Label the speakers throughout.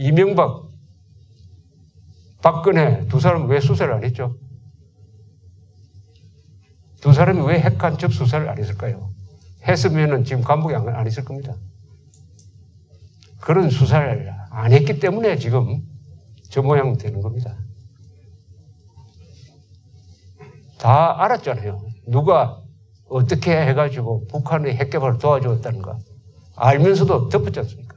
Speaker 1: 이명박, 박근혜 두 사람은 왜 수사를 안 했죠? 두 사람이 왜 핵 간첩 수사를 안 했을까요? 했으면은 지금 감옥에 안 있을 겁니다. 그런 수사를 안 했기 때문에 지금 저 모양 되는 겁니다. 다 알았잖아요. 누가 어떻게 해가지고 북한의 핵 개발을 도와주었다는가. 알면서도 덮었지 않습니까?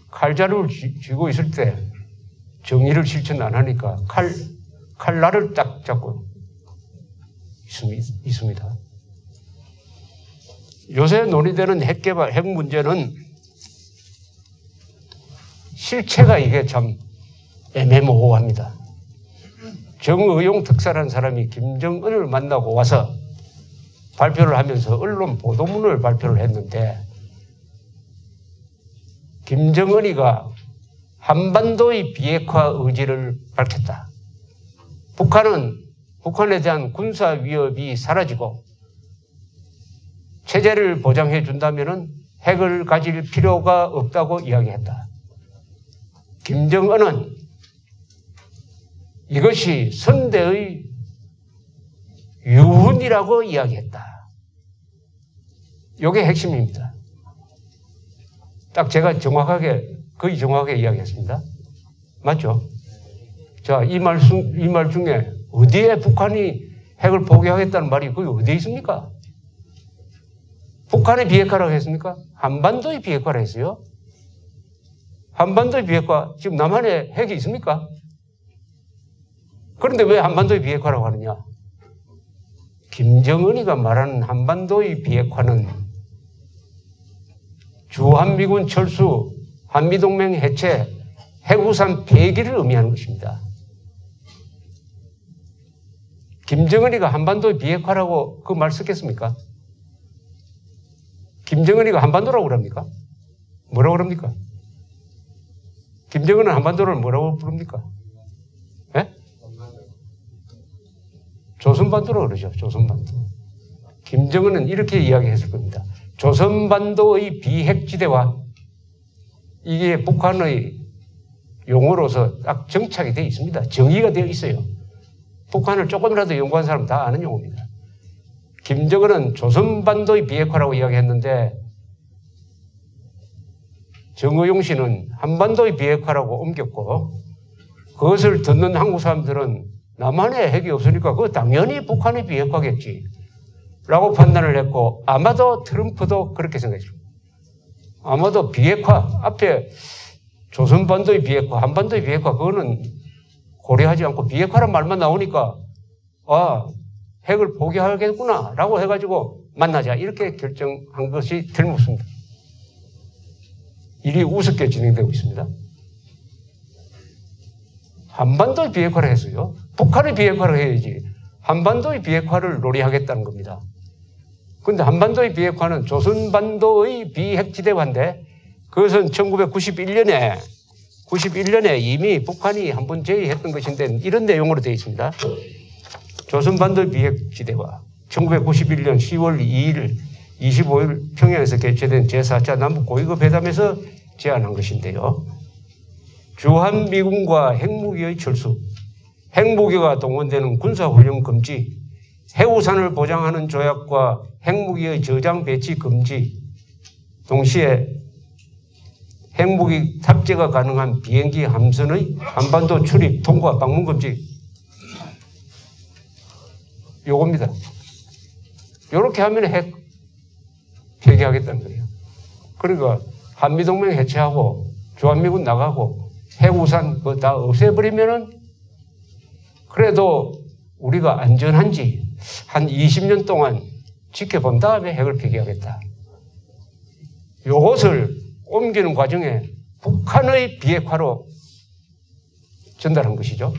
Speaker 1: 칼자루를 쥐고 있을 때 정의를 실천 안 하니까 칼날을 딱 잡고 있습니다. 요새 논의되는 핵 개발, 핵 문제는 실체가 이게 참 애매모호합니다. 정의용 특사라는 사람이 김정은을 만나고 와서 발표를 하면서 언론 보도문을 발표를 했는데 김정은이가 한반도의 비핵화 의지를 밝혔다. 북한에 대한 군사 위협이 사라지고 체제를 보장해 준다면 핵을 가질 필요가 없다고 이야기했다. 김정은은 이것이 선대의 유훈이라고 이야기했다. 이게 핵심입니다. 딱 제가 거의 정확하게 이야기했습니다. 맞죠? 자, 이 말 중에 어디에 북한이 핵을 포기하겠다는 말이 거기 어디에 있습니까? 북한의 비핵화라고 했습니까? 한반도의 비핵화라고 했어요. 한반도의 비핵화, 지금 남한에 핵이 있습니까? 그런데 왜 한반도의 비핵화라고 하느냐? 김정은이가 말하는 한반도의 비핵화는 주한미군 철수, 한미동맹 해체, 핵우산 폐기를 의미하는 것입니다. 김정은이가 한반도의 비핵화라고 그 말 썼겠습니까? 김정은이가 한반도라고 그럽니까? 뭐라고 그럽니까? 김정은은 한반도를 뭐라고 부릅니까? 예? 조선반도라고 그러죠. 조선반도. 김정은은 이렇게 이야기했을 겁니다. 조선반도의 비핵지대화, 이게 북한의 용어로서 딱 정착이 되어 있습니다. 정의가 되어 있어요. 북한을 조금이라도 연구한 사람 다 아는 용어입니다. 김정은은 조선반도의 비핵화라고 이야기했는데 정의용 씨는 한반도의 비핵화라고 옮겼고 그것을 듣는 한국 사람들은 남한에 핵이 없으니까 그거 당연히 북한의 비핵화겠지 라고 판단을 했고 아마도 트럼프도 그렇게 생각했습니다. 아마도 비핵화 앞에 조선반도의 비핵화, 한반도의 비핵화 그거는 고려하지 않고 비핵화란 말만 나오니까 핵을 포기하겠구나 라고 해가지고 만나자 이렇게 결정한 것이 틀림없습니다. 일이 우습게 진행되고 있습니다. 한반도의 비핵화를 했어요. 북한의 비핵화를 해야지. 한반도의 비핵화를 논의하겠다는 겁니다. 그런데 한반도의 비핵화는 조선반도의 비핵지대화인데 그것은 1991년에 이미 북한이 한번 제의했던 것인데 이런 내용으로 되어 있습니다. 조선반도 비핵지대화 1991년 10월 2일 25일 평양에서 개최된 제4차 남북고위급 회담에서 제안한 것인데요. 주한미군과 핵무기의 철수, 핵무기가 동원되는 군사훈련 금지, 핵우산을 보장하는 조약과 핵무기의 저장 배치 금지, 동시에 핵무기 탑재가 가능한 비행기 함선의 한반도 출입, 통과, 방문 금지. 요겁니다. 요렇게 하면 핵 폐기하겠다는 거예요. 그러니까 한미동맹 해체하고 주한미군 나가고 핵우산 그거 다 없애버리면은 그래도 우리가 안전한지 한 20년 동안 지켜본 다음에 핵을 폐기하겠다. 요것을 옮기는 과정에 북한의 비핵화로 전달한 것이죠.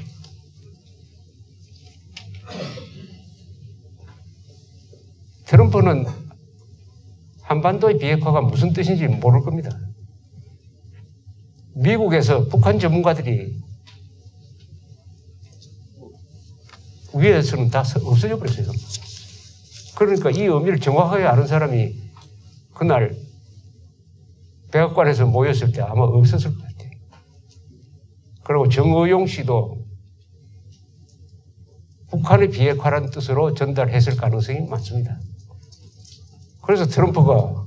Speaker 1: 트럼프는 한반도의 비핵화가 무슨 뜻인지 모를 겁니다. 미국에서 북한 전문가들이 위에서는 다 없어져 버렸어요. 그러니까 이 의미를 정확하게 아는 사람이 그날 백악관에서 모였을 때 아마 없었을 것 같아요. 그리고 정의용 씨도 북한의 비핵화라는 뜻으로 전달했을 가능성이 많습니다. 그래서 트럼프가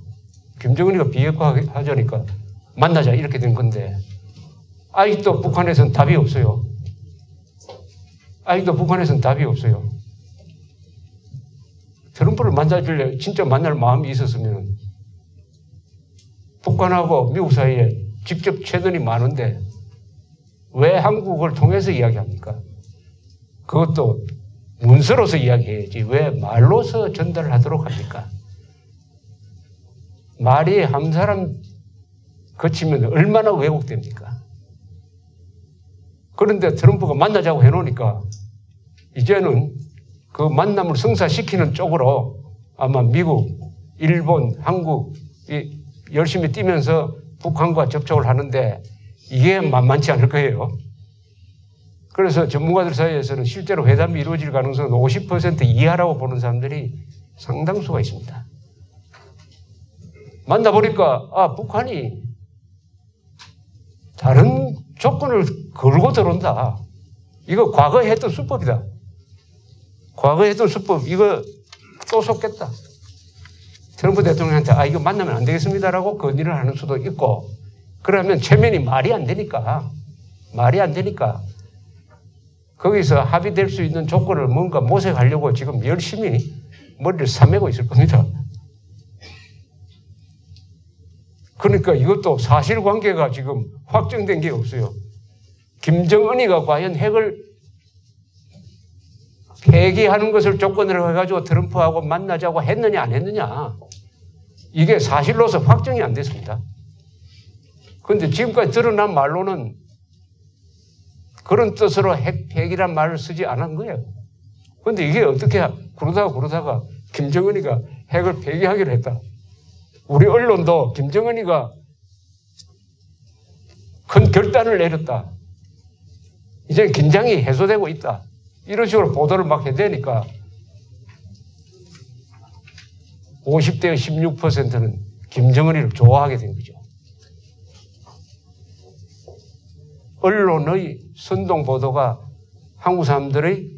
Speaker 1: 김정은이가 비핵화 하자니까 만나자 이렇게 된 건데 아직도 북한에서는 답이 없어요. 아직도 북한에서는 답이 없어요. 트럼프를 만나줄래 진짜 만날 마음이 있었으면 북한하고 미국 사이에 직접 최선이 많은데 왜 한국을 통해서 이야기합니까? 그것도 문서로서 이야기해야지 왜 말로서 전달을 하도록 합니까? 말이 한 사람 거치면 얼마나 왜곡됩니까? 그런데 트럼프가 만나자고 해놓으니까 이제는 그 만남을 성사시키는 쪽으로 아마 미국, 일본, 한국이 열심히 뛰면서 북한과 접촉을 하는데 이게 만만치 않을 거예요. 그래서 전문가들 사이에서는 실제로 회담이 이루어질 가능성은 50% 이하라고 보는 사람들이 상당수가 있습니다. 만나보니까 북한이 다른 조건을 걸고 들어온다. 이거 과거에 했던 수법이다. 과거에 했던 수법 이거 또 속겠다. 트럼프 대통령한테 이거 만나면 안 되겠습니다라고 건의를 하는 수도 있고 그러면 체면이 말이 안 되니까 거기서 합의될 수 있는 조건을 뭔가 모색하려고 지금 열심히 머리를 싸매고 있을 겁니다. 그러니까 이것도 사실관계가 지금 확정된 게 없어요. 김정은이가 과연 핵을 폐기하는 것을 조건으로 해가지고 트럼프하고 만나자고 했느냐 안 했느냐 이게 사실로서 확정이 안 됐습니다. 그런데 지금까지 드러난 말로는 그런 뜻으로 핵 폐기란 말을 쓰지 않은 거예요. 그런데 이게 어떻게 그러다가 김정은이가 핵을 폐기하기로 했다. 우리 언론도 김정은이가 큰 결단을 내렸다. 이제 긴장이 해소되고 있다. 이런 식으로 보도를 막 해대니까 50대의 16%는 김정은이를 좋아하게 된 거죠. 언론의 선동보도가 한국 사람들의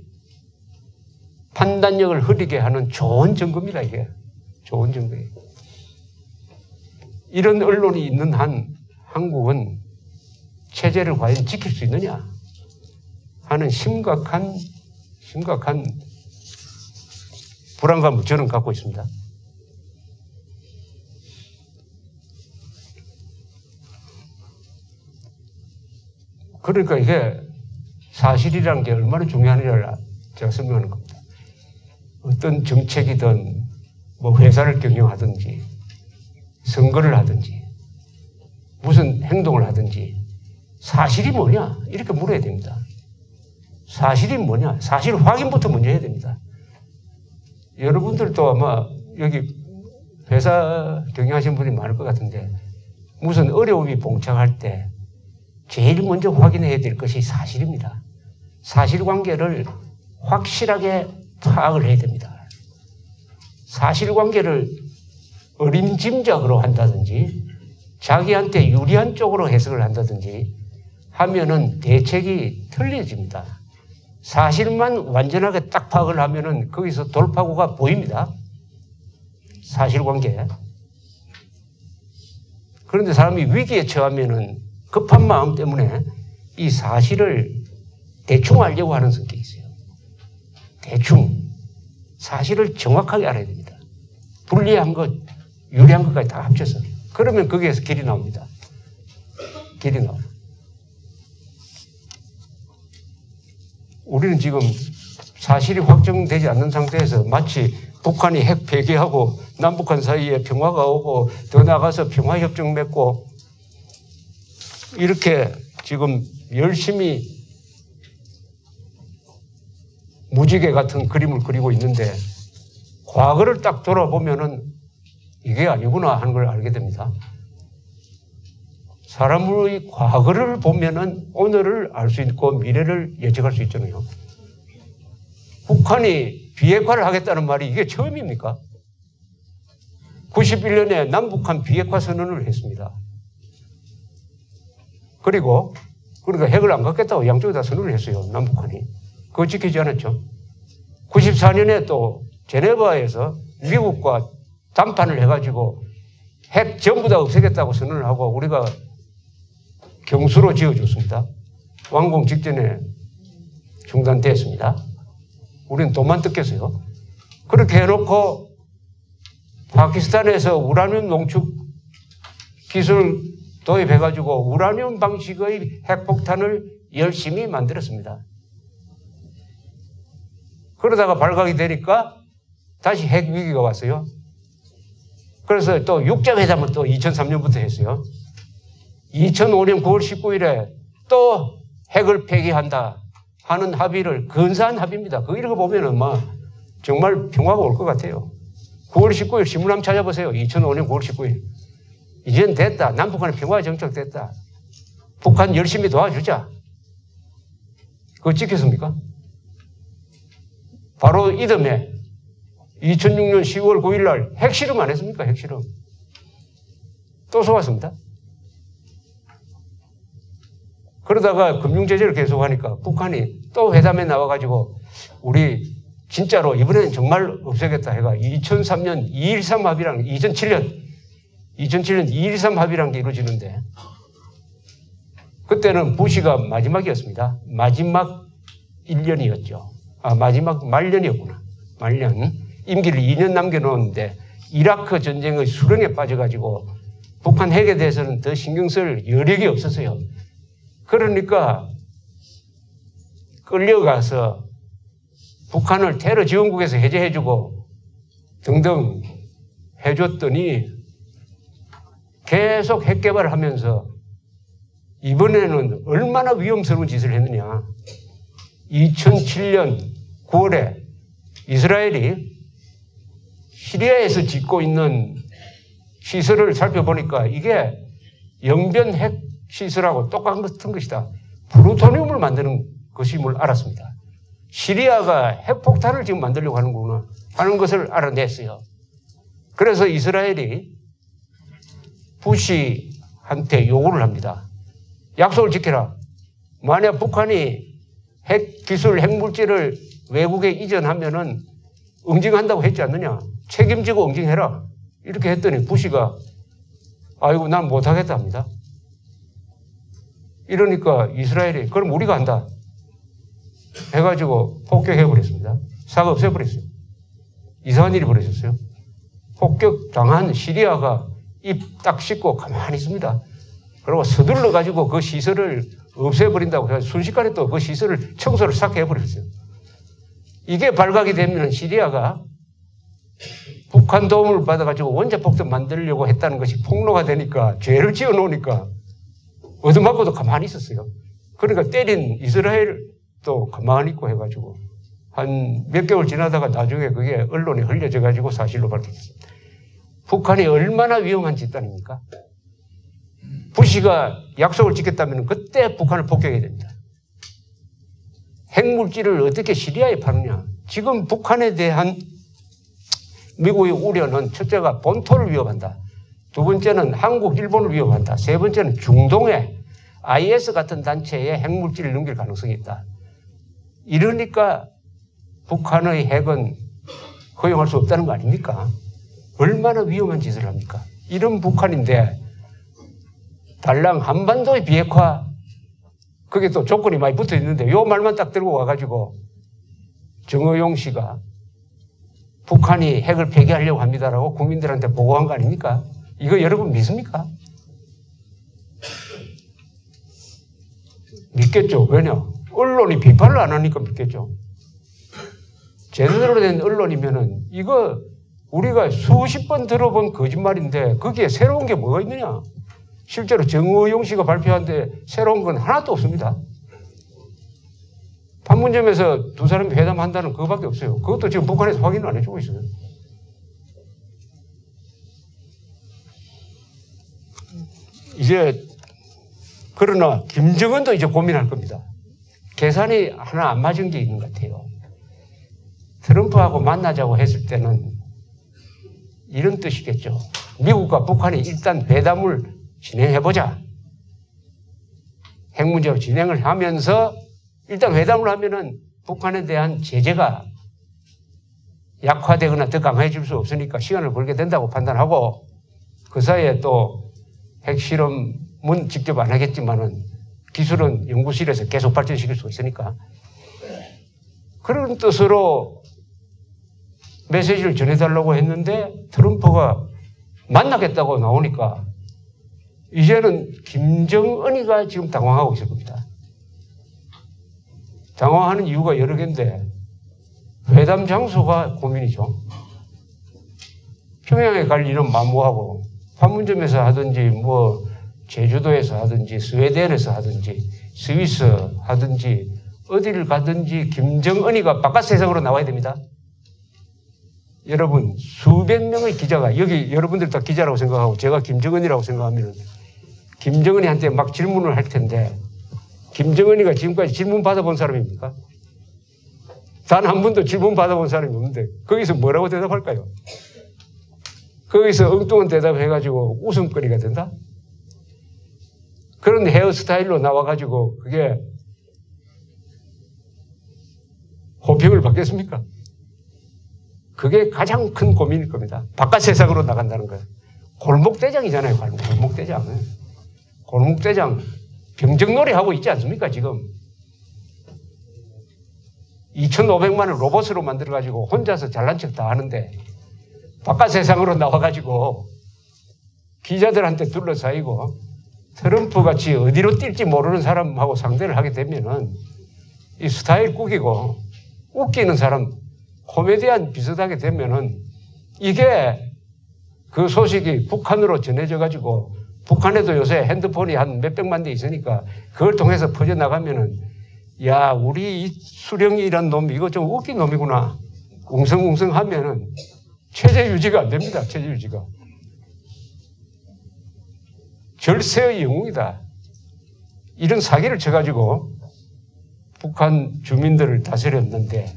Speaker 1: 판단력을 흐리게 하는 좋은 증거입니다. 이게 좋은 증거예요. 이런 언론이 있는 한 한국은 체제를 과연 지킬 수 있느냐 하는 심각한 불안감을 저는 갖고 있습니다. 그러니까 이게 사실이라는 게 얼마나 중요하느냐를 제가 설명하는 겁니다. 어떤 정책이든 뭐 회사를 경영하든지 선거를 하든지 무슨 행동을 하든지 사실이 뭐냐 이렇게 물어야 됩니다. 사실이 뭐냐 사실 확인부터 먼저 해야 됩니다. 여러분들도 아마 여기 회사 경영하시는 분이 많을 것 같은데 무슨 어려움이 봉착할 때 제일 먼저 확인해야 될 것이 사실입니다. 사실관계를 확실하게 파악을 해야 됩니다. 사실관계를 어림짐작으로 한다든지 자기한테 유리한 쪽으로 해석을 한다든지 하면은 대책이 틀려집니다. 사실만 완전하게 딱 파악을 하면은 거기서 돌파구가 보입니다. 사실관계. 그런데 사람이 위기에 처하면은 급한 마음 때문에 이 사실을 대충 알려고 하는 성격이 있어요. 대충. 사실을 정확하게 알아야 됩니다. 불리한 것, 유리한 것까지 다 합쳐서. 그러면 거기에서 길이 나옵니다. 길이 나와요. 우리는 지금 사실이 확정되지 않는 상태에서 마치 북한이 핵 폐기하고 남북한 사이에 평화가 오고 더 나아가서 평화협정 맺고 이렇게 지금 열심히 무지개 같은 그림을 그리고 있는데 과거를 딱 돌아보면은 이게 아니구나 하는 걸 알게 됩니다. 사람의 과거를 보면은 오늘을 알 수 있고 미래를 예측할 수 있잖아요. 북한이 비핵화를 하겠다는 말이 이게 처음입니까? 91년에 남북한 비핵화 선언을 했습니다. 그리고 그러니까 핵을 안 갖겠다고 양쪽에 다 선언을 했어요. 남북한이. 그거 지키지 않았죠. 94년에 또 제네바에서 미국과 담판을 해가지고 핵 전부 다 없애겠다고 선언을 하고 우리가 경수로 지어줬습니다. 완공 직전에 중단됐습니다. 우리는 돈만 뜯겼어요. 그렇게 해놓고 파키스탄에서 우라늄 농축 기술 도입해가지고 우라늄 방식의 핵폭탄을 열심히 만들었습니다. 그러다가 발각이 되니까 다시 핵 위기가 왔어요. 그래서 또 육자회담을 또 2003년부터 했어요. 2005년 9월 19일에 또 핵을 폐기한다 하는 합의를 근사한 합의입니다. 그 이런 거 보면은 정말 평화가 올 것 같아요. 9월 19일 신문 한번 찾아보세요. 2005년 9월 19일. 이젠 됐다. 남북한의 평화 정책 됐다. 북한 열심히 도와주자. 그거 지켰습니까? 바로 이듬해 2006년 10월 9일 날 핵실험 안 했습니까? 핵실험. 또 속았습니다. 그러다가 금융제재를 계속하니까 북한이 또 회담에 나와가지고 우리 진짜로 이번에는 정말 없애겠다 해가 2003년 2.13 합의라는 2007년 2.13 합의라는 게 이루어지는데 그때는 부시가 마지막이었습니다. 마지막 1년이었죠. 마지막 말년이었구나. 말년. 임기를 2년 남겨놓았는데 이라크 전쟁의 수렁에 빠져가지고 북한 핵에 대해서는 더 신경 쓸 여력이 없었어요. 그러니까 끌려가서 북한을 테러 지원국에서 해제해주고 등등 해줬더니 계속 핵 개발을 하면서 이번에는 얼마나 위험스러운 짓을 했느냐. 2007년 9월에 이스라엘이 시리아에서 짓고 있는 시설을 살펴보니까 이게 영변 핵 시설하고 똑같은 것이다. 플루토늄을 만드는 것임을 알았습니다. 시리아가 핵폭탄을 지금 만들려고 하는구나 하는 것을 알아냈어요. 그래서 이스라엘이 부시한테 요구를 합니다. 약속을 지켜라. 만약 북한이 핵기술, 핵물질을 외국에 이전하면은 응징한다고 했지 않느냐. 책임지고 응징해라. 이렇게 했더니 부시가 아이고 난 못하겠다 합니다. 이러니까 이스라엘이 그럼 우리가 한다 해가지고 폭격해버렸습니다. 싹 없애버렸어요. 이상한 일이 벌어졌어요. 폭격당한 시리아가 입 딱 씻고 가만히 있습니다. 그리고 서둘러가지고 그 시설을 없애버린다고 해서 순식간에 또 그 시설을 청소를 싹 해버렸어요. 이게 발각이 되면 시리아가 북한 도움을 받아가지고 원자폭탄 만들려고 했다는 것이 폭로가 되니까 죄를 지어 놓으니까 얻어맞고도 가만히 있었어요. 그러니까 때린 이스라엘도 가만히 있고 해가지고 한 몇 개월 지나다가 나중에 그게 언론에 흘려져가지고 사실로 밝혀졌습니다. 북한이 얼마나 위험한 집단입니까? 부시가 약속을 지켰다면 그때 북한을 폭격해야 됩니다. 핵물질을 어떻게 시리아에 파느냐. 지금 북한에 대한 미국의 우려는 첫째가 본토를 위협한다. 두 번째는 한국, 일본을 위협한다. 세 번째는 중동에 IS 같은 단체에 핵물질을 넘길 가능성이 있다. 이러니까 북한의 핵은 허용할 수 없다는 거 아닙니까? 얼마나 위험한 짓을 합니까? 이런 북한인데 달랑 한반도의 비핵화 그게 또 조건이 많이 붙어 있는데 요 말만 딱 들고 와가지고 정의용 씨가 북한이 핵을 폐기하려고 합니다라고 국민들한테 보고한 거 아닙니까? 이거 여러분 믿습니까? 믿겠죠. 왜냐? 언론이 비판을 안 하니까 믿겠죠. 제대로 된 언론이면은 이거 우리가 수십 번 들어본 거짓말인데 거기에 새로운 게 뭐가 있느냐? 실제로 정의용 씨가 발표한데 새로운 건 하나도 없습니다. 판문점에서 두 사람이 회담한다는 그거밖에 없어요. 그것도 지금 북한에서 확인을 안 해주고 있어요. 이제 그러나 김정은도 이제 고민할 겁니다. 계산이 하나 안 맞은 게 있는 것 같아요. 트럼프하고 만나자고 했을 때는 이런 뜻이겠죠. 미국과 북한이 일단 회담을 진행해보자. 핵 문제로 진행을 하면서 일단 회담을 하면은 북한에 대한 제재가 약화되거나 더 강해질 수 없으니까 시간을 걸게 된다고 판단하고 그 사이에 또 핵실험은 직접 안 하겠지만은 기술은 연구실에서 계속 발전시킬 수 있으니까 그런 뜻으로 메시지를 전해달라고 했는데 트럼프가 만나겠다고 나오니까 이제는 김정은이가 지금 당황하고 있을 겁니다. 당황하는 이유가 여러 개인데 회담 장소가 고민이죠. 평양에 갈 일은 만무하고 판문점에서 하든지 뭐 제주도에서 하든지 스웨덴에서 하든지 스위스 하든지 어디를 가든지 김정은이가 바깥 세상으로 나와야 됩니다. 여러분 수백 명의 기자가 여기 여러분들 다 기자라고 생각하고 제가 김정은이라고 생각하면 김정은이한테 막 질문을 할 텐데 김정은이가 지금까지 질문 받아본 사람입니까? 단 한 번도 질문 받아본 사람이 없는데 거기서 뭐라고 대답할까요? 거기서 엉뚱한 대답해가지고 웃음거리가 된다? 그런 헤어스타일로 나와가지고 그게 호평을 받겠습니까? 그게 가장 큰 고민일 겁니다. 바깥 세상으로 나간다는 거예요. 골목대장이잖아요. 골목대장. 골목대장 병정놀이 하고 있지 않습니까? 지금 2,500만을 로봇으로 만들어가지고 혼자서 잘난 척 다 하는데 바깥 세상으로 나와가지고 기자들한테 둘러싸이고 트럼프 같이 어디로 뛸지 모르는 사람하고 상대를 하게 되면은 이 스타일 꾸기고 웃기는 사람, 코미디언 비슷하게 되면은 이게 그 소식이 북한으로 전해져가지고 북한에도 요새 핸드폰이 한 몇백만 대 있으니까 그걸 통해서 퍼져나가면은 야, 우리 이 수령이란 놈 이거 좀 웃긴 놈이구나. 웅성웅성 하면은 체제 유지가 안 됩니다. 체제 유지가. 절세의 영웅이다. 이런 사기를 쳐가지고 북한 주민들을 다스렸는데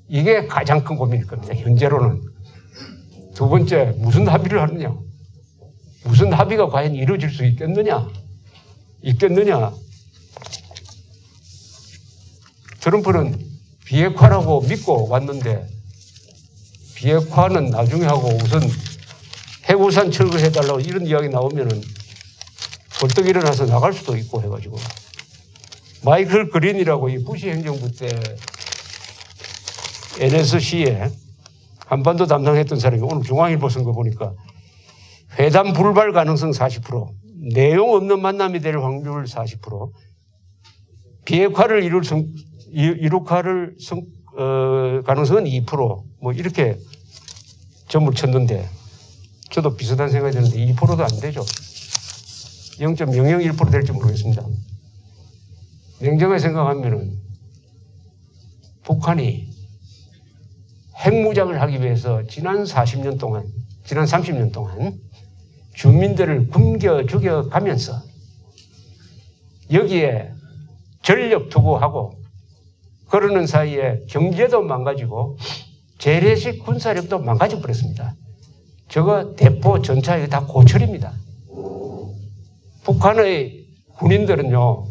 Speaker 1: 이게 가장 큰 고민일 겁니다. 현재로는. 두 번째, 무슨 합의를 하느냐. 무슨 합의가 과연 이루어질 수 있겠느냐. 트럼프는 비핵화라고 믿고 왔는데 비핵화는 나중에 하고 우선 해고산 철거해달라고 이런 이야기 나오면은 벌떡 일어나서 나갈 수도 있고 해가지고 마이클 그린이라고 이 부시 행정부 때 NSC에 한반도 담당했던 사람이 오늘 중앙일보 쓴 거 보니까 회담 불발 가능성 40%, 내용 없는 만남이 될 확률 40%, 비핵화를 이룩화를 가능성은 2%, 뭐 이렇게 점을 쳤는데 저도 비슷한 생각이 드는데 2%도 안 되죠. 0.001% 될지 모르겠습니다. 냉정하게 생각하면은 북한이 핵무장을 하기 위해서 지난 30년 동안 주민들을 굶겨 죽여가면서 여기에 전력 투구하고 그러는 사이에 경제도 망가지고 재래식 군사력도 망가져 버렸습니다. 저거 대포 전차 이거 다 고철입니다. 북한의 군인들은요,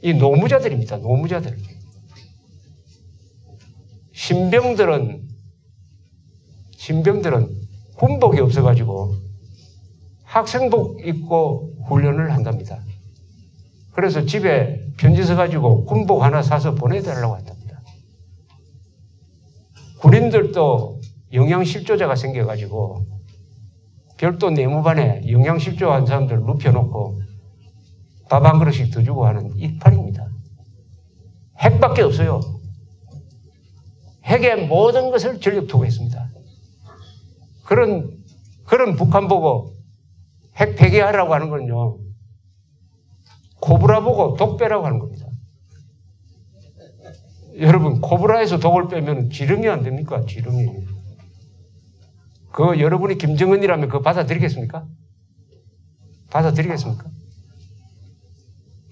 Speaker 1: 이 노무자들입니다. 노무자들. 신병들은 군복이 없어가지고 학생복 입고 훈련을 한답니다. 그래서 집에 편지 써가지고 군복 하나 사서 보내달라고 한답니다. 군인들도 영양실조자가 생겨가지고 별도 내무반에 영양실조한 사람들 눕혀놓고 밥 한 그릇씩 더 주고 하는 이파리입니다. 핵밖에 없어요. 핵의 모든 것을 전력 투구했습니다. 그런 북한 보고 핵 폐기하라고 하는 건요, 코브라 보고 독 빼라고 하는 겁니다. 여러분, 코브라에서 독을 빼면 지름이 안 됩니까? 지름이. 그거 여러분이 김정은이라면 그거 받아들이겠습니까? 받아들이겠습니까?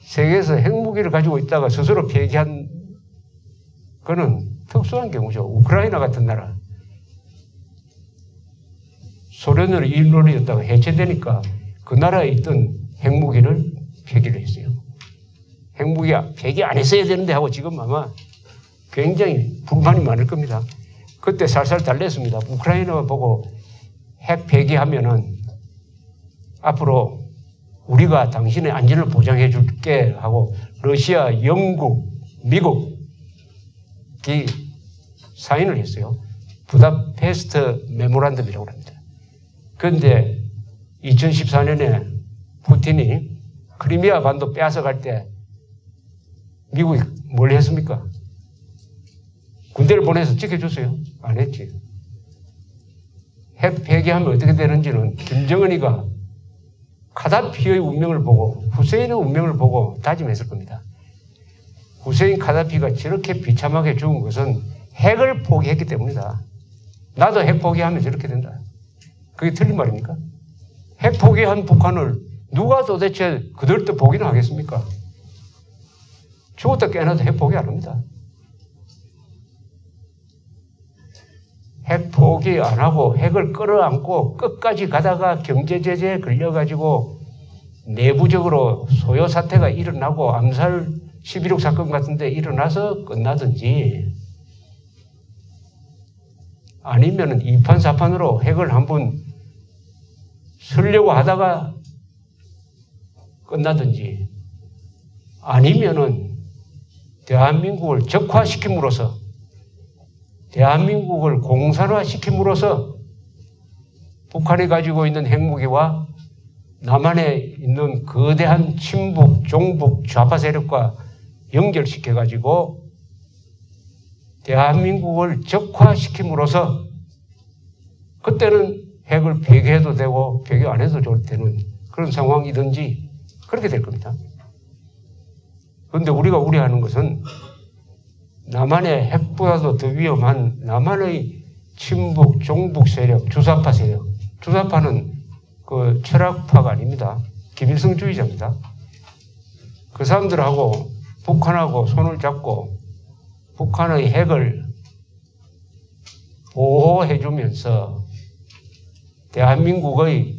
Speaker 1: 세계에서 핵무기를 가지고 있다가 스스로 폐기한 그거는 특수한 경우죠. 우크라이나 같은 나라. 소련으로 일본이었다가 해체되니까 그 나라에 있던 핵무기를 폐기를 했어요. 핵무기 폐기 안 했어야 되는데 하고 지금 아마 굉장히 불만이 많을 겁니다. 그때 살살 달랬습니다. 우크라이나 보고 핵 폐기하면은 앞으로 우리가 당신의 안전을 보장해 줄게 하고 러시아, 영국, 미국이 사인을 했어요. 부다페스트 메모란덤이라고 합니다. 그런데 2014년에 푸틴이 크리미아 반도 빼앗아갈 때 미국이 뭘 했습니까? 군대를 보내서 지켜줬어요? 안 했지. 핵 폐기하면 어떻게 되는지는 김정은이가 카다피의 운명을 보고 후세인의 운명을 보고 다짐했을 겁니다. 후세인 카다피가 저렇게 비참하게 죽은 것은 핵을 포기했기 때문이다. 나도 핵 포기하면 저렇게 된다. 그게 틀린 말입니까? 핵 포기한 북한을 누가 도대체 그들도 포기는 하겠습니까? 죽었다 깨어나도 핵 포기 안 합니다. 핵 포기 안 하고 핵을 끌어안고 끝까지 가다가 경제제재에 걸려가지고 내부적으로 소요 사태가 일어나고 암살 11.6 사건 같은 데 일어나서 끝나든지 아니면 2판 4판으로 핵을 한번 쓰려고 하다가 끝나든지 아니면은 대한민국을 적화시킴으로써 대한민국을 공산화시킴으로써 북한이 가지고 있는 핵무기와 남한에 있는 거대한 친북, 종북, 좌파 세력과 연결시켜가지고 대한민국을 적화시킴으로써 그때는 핵을 폐기해도 되고 폐기 안 해도 좋을 때는 그런 상황이든지 그렇게 될 겁니다. 그런데 우리가 우려하는 것은 남한의 핵보다도 더 위험한 남한의 친북, 종북 세력, 주사파 세력. 주사파는 그 철학파가 아닙니다. 김일성주의자입니다. 그 사람들하고 북한하고 손을 잡고 북한의 핵을 보호해주면서 대한민국의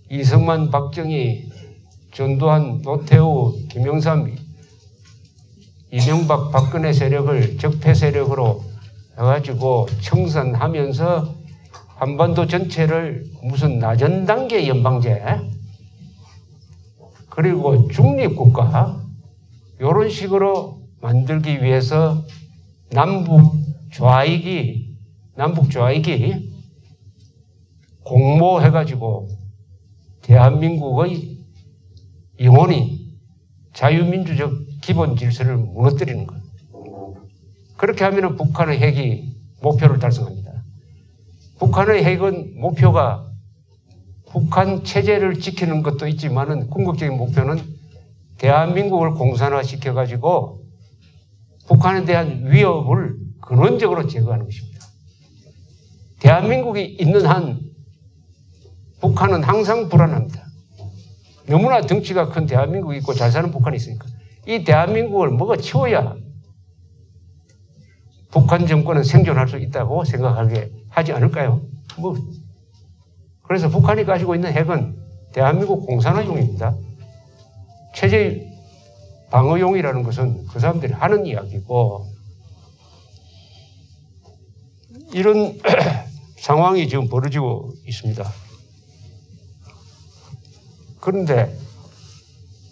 Speaker 1: 이승만, 박정희, 전두환, 노태우, 김영삼, 이명박, 박근혜 세력을 적폐 세력으로 해가지고 청산하면서 한반도 전체를 무슨 낮은 단계 연방제 그리고 중립국가 이런 식으로 만들기 위해서 남북 좌익이 공모해가지고 대한민국의 영원히 자유민주적 기본 질서를 무너뜨리는 거예요. 그렇게 하면 북한의 핵이 목표를 달성합니다. 북한의 핵은 목표가 북한 체제를 지키는 것도 있지만은 궁극적인 목표는 대한민국을 공산화시켜가지고 북한에 대한 위협을 근원적으로 제거하는 것입니다. 대한민국이 있는 한 북한은 항상 불안합니다. 너무나 덩치가 큰 대한민국이 있고 잘 사는 북한이 있으니까 이 대한민국을 뭐가 치워야 북한 정권은 생존할 수 있다고 생각하게 하지 않을까요? 그래서 북한이 가지고 있는 핵은 대한민국 공산화용입니다. 체제 방어용이라는 것은 그 사람들이 하는 이야기고 이런 상황이 지금 벌어지고 있습니다. 그런데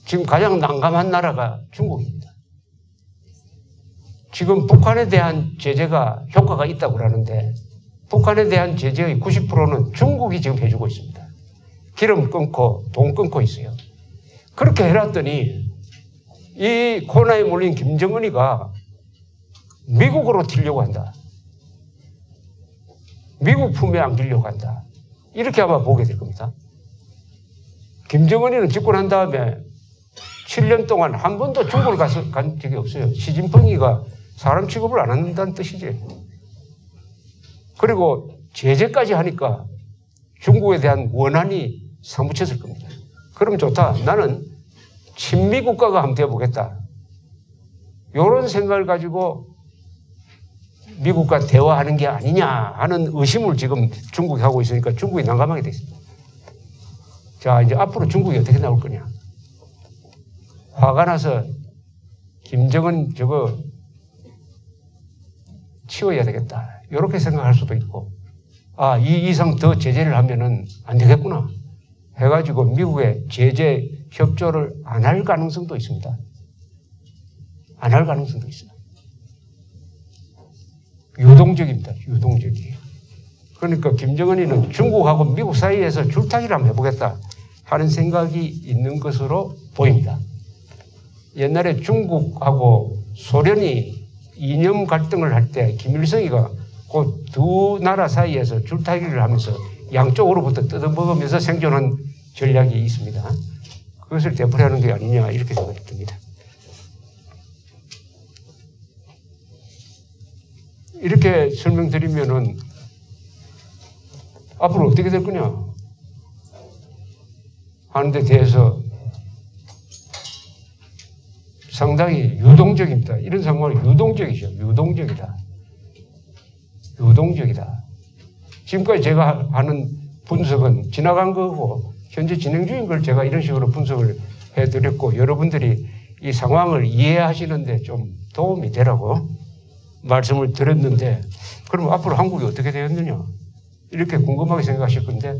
Speaker 1: 지금 가장 난감한 나라가 중국입니다. 지금 북한에 대한 제재가 효과가 있다고 그러는데 북한에 대한 제재의 90%는 중국이 지금 해주고 있습니다. 기름 끊고 돈 끊고 있어요. 그렇게 해놨더니 이 코로나에 몰린 김정은이가 미국으로 튀려고 한다. 미국 품에 안기려고 한다. 이렇게 아마 보게 될 겁니다. 김정은이는 집권한 다음에 7년 동안 한 번도 중국을 간 적이 없어요. 시진핑이가 사람 취급을 안 한다는 뜻이지. 그리고 제재까지 하니까 중국에 대한 원한이 사무쳤을 겁니다. 그럼 좋다. 나는 친미 국가가 한번 되어보겠다. 이런 생각을 가지고 미국과 대화하는 게 아니냐 하는 의심을 지금 중국이 하고 있으니까 중국이 난감하게 됐습니다. 자, 이제 앞으로 중국이 어떻게 나올 거냐. 화가 나서 김정은 저거 치워야 되겠다. 이렇게 생각할 수도 있고, 아, 이 이상 더 제재를 하면은 안 되겠구나 해가지고 미국의 제재 협조를 안 할 가능성도 있습니다. 안 할 가능성도 있어요. 유동적입니다. 유동적이에요. 그러니까 김정은이는 중국하고 미국 사이에서 줄타기를 한번 해보겠다 하는 생각이 있는 것으로 보입니다. 옛날에 중국하고 소련이 이념 갈등을 할 때 김일성이가 그 두 나라 사이에서 줄타기를 하면서 양쪽으로부터 뜯어먹으면서 생존한 전략이 있습니다. 그것을 되풀이하는 게 아니냐 이렇게 생각이 듭니다. 이렇게 설명드리면은 앞으로 어떻게 될 거냐 하는 데 대해서 상당히 유동적입니다. 이런 상황은 유동적이죠. 유동적이다. 유동적이다. 지금까지 제가 하는 분석은 지나간 거고 현재 진행 중인 걸 제가 이런 식으로 분석을 해드렸고 여러분들이 이 상황을 이해하시는데 좀 도움이 되라고 말씀을 드렸는데 그럼 앞으로 한국이 어떻게 되었느냐 이렇게 궁금하게 생각하실 건데